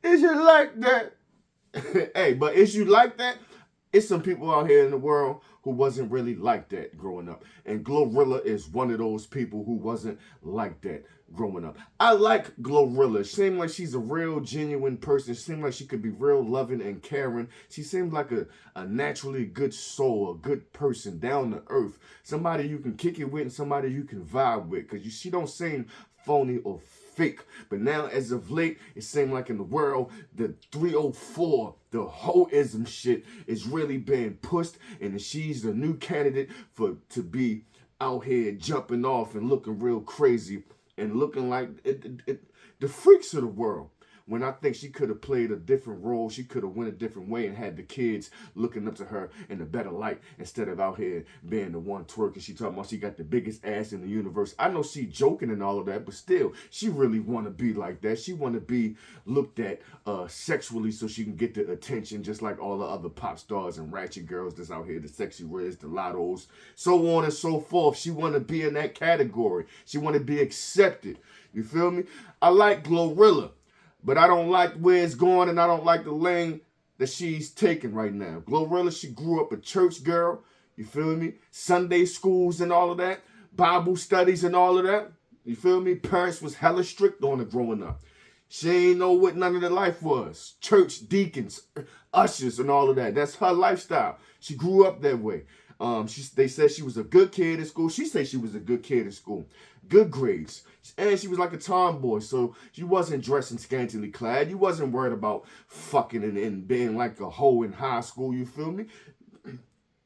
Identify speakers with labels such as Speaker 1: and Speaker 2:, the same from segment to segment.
Speaker 1: Is you like that? Hey, but is you like that? It's some people out here in the world who wasn't really like that growing up. And Glorilla is one of those people who wasn't like that growing up. I like Glorilla. She seemed like she's a real, genuine person. She seemed like she could be real loving and caring. She seemed like a naturally good soul, a good person, down to earth. Somebody you can kick it with and somebody you can vibe with. Because she don't seem phony or fake. But now, as of late, it seems like in the world, the 304, the hoism shit is really being pushed, and she's the new candidate to be out here jumping off and looking real crazy and looking like the freaks of the world. When I think she could have played a different role, she could have went a different way and had the kids looking up to her in a better light instead of out here being the one twerking. She talking about she got the biggest ass in the universe. I know she joking and all of that, but still, she really want to be like that. She want to be looked at sexually so she can get the attention, just like all the other pop stars and ratchet girls that's out here, the Sexy Reds, the Lottos, so on and so forth. She want to be in that category. She want to be accepted. You feel me? I like Glorilla. But I don't like where it's going, and I don't like the lane that she's taking right now. Glorilla, she grew up a church girl. You feel me? Sunday schools and all of that. Bible studies and all of that. You feel me? Parents was hella strict on her growing up. She ain't know what none of the life was. Church deacons, ushers, and all of that. That's her lifestyle. She grew up that way. They said she was a good kid in school. She said she was a good kid in school. Good grades. And she was like a tomboy, so she wasn't dressing scantily clad. You wasn't worried about fucking and being like a hoe in high school, you feel me?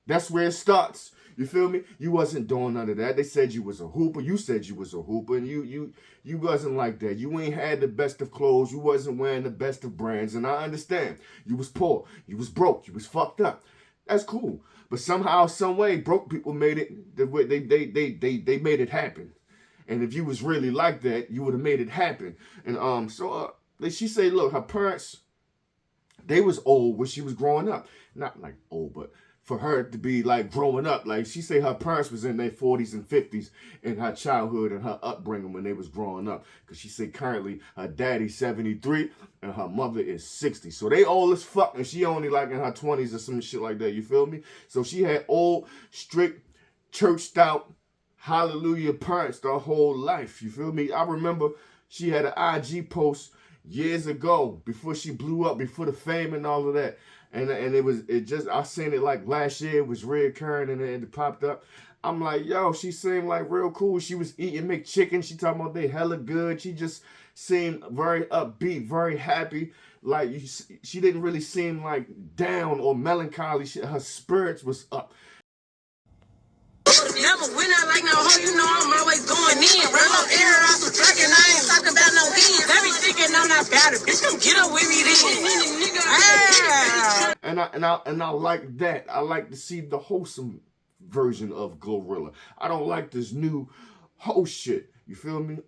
Speaker 1: That's where it starts. You feel me? You wasn't doing none of that. They said you was a hooper. You said you was a hooper, and you wasn't like that. You ain't had the best of clothes. You wasn't wearing the best of brands, and I understand. You was poor. You was broke. You was fucked up. That's cool. But somehow, some way, broke people made it. They made it happen. And if you was really like that, you would have made it happen. And she say, look, her parents, they was old when she was growing up. Not like old, but for her to be like growing up, like she say her parents was in their 40s and 50s in her childhood and her upbringing when they was growing up. Because she say currently her daddy's 73 and her mother is 60. So they old as fuck, and she only like in her 20s or some shit like that, you feel me? So she had old, strict, churched out, hallelujah parents their whole life. You feel me? I remember she had an IG post years ago before she blew up, before the fame and all of that. And I seen it like last year. It was reoccurring and it popped up. I'm like, yo, she seemed like real cool. She was eating McChicken. She talking about they hella good. She just seemed very upbeat, very happy. Like she didn't really seem like down or melancholy. Her spirits was up.
Speaker 2: Never win out like no hoe, you know I'm always going in. Roll up air out some track and I ain't talking about no beans. They be thinking I'm not bad, bitch, come get up with me then.
Speaker 1: And I like that. I like to see the wholesome version of Glorilla. I don't like this new whole shit. You feel me?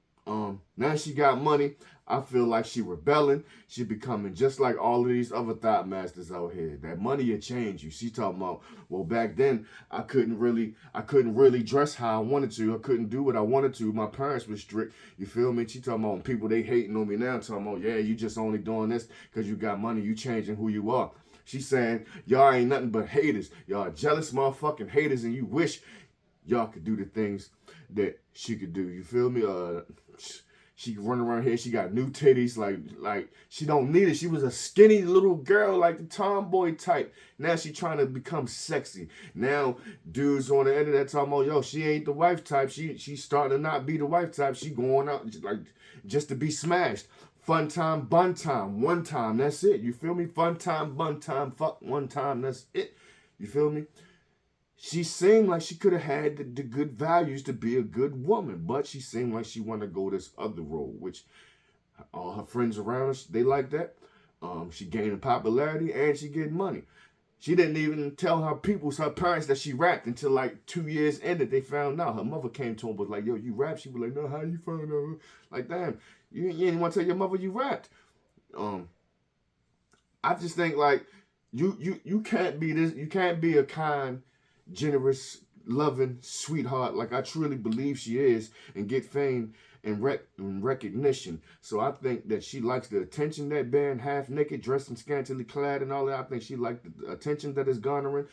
Speaker 1: Now she got money. I feel like she rebelling. She becoming just like all of these other thought masters out here. That money will change you. She talking about, well, back then I couldn't really dress how I wanted to. I couldn't do what I wanted to. My parents were strict. You feel me? She talking about people they hating on me now. Talking about, yeah, you just only doing this because you got money. You changing who you are. She's saying y'all ain't nothing but haters. Y'all jealous motherfucking haters, and you wish y'all could do the things that she could do. You feel me? She run around here. She got new titties. Like she don't need it. She was a skinny little girl, like the tomboy type. Now she trying to become sexy. Now dudes on the internet talking about, yo, she ain't the wife type. She's starting to not be the wife type. She going out like just to be smashed. Fun time, bun time, one time. That's it. You feel me? Fun time, bun time, fuck one time. That's it. You feel me? She seemed like she could have had the good values to be a good woman, but she seemed like she wanted to go this other road, which all her friends around her, they like that. She gaining popularity and she getting money. She didn't even tell her parents that she rapped until like 2 years ended. They found out. Her mother came to him was like, yo, you rap? She was like, no, how you found out? Like, damn, you didn't want to tell your mother you rapped. I just think like you can't be this. You can't be a kind, generous, loving sweetheart like I truly believe she is and get fame and recognition. So I think that she likes the attention that being half naked, dressed and scantily clad and all that. I think she liked the attention that is garnering.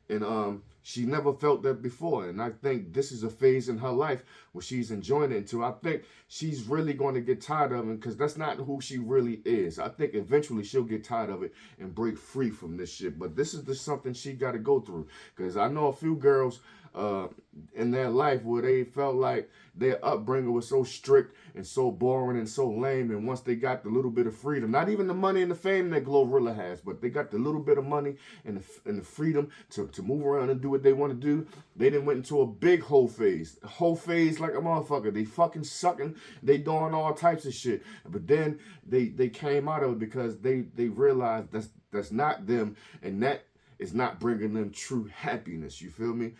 Speaker 1: And she never felt that before. And I think this is a phase in her life where she's enjoying it until I think she's really going to get tired of it, because that's not who she really is. I think eventually she'll get tired of it and break free from this shit. But this is just something she got to go through. Because I know a few girls in their life where they felt like their upbringing was so strict and so boring and so lame, and once they got the little bit of freedom, not even the money and the fame that Glorilla has, but they got the little bit of money and the freedom to move around and do what they want to do, they then went into a big whole phase like a motherfucker. They fucking sucking, they doing all types of shit, but then they came out of it because they realized that's not them, and that is not bringing them true happiness. You feel me?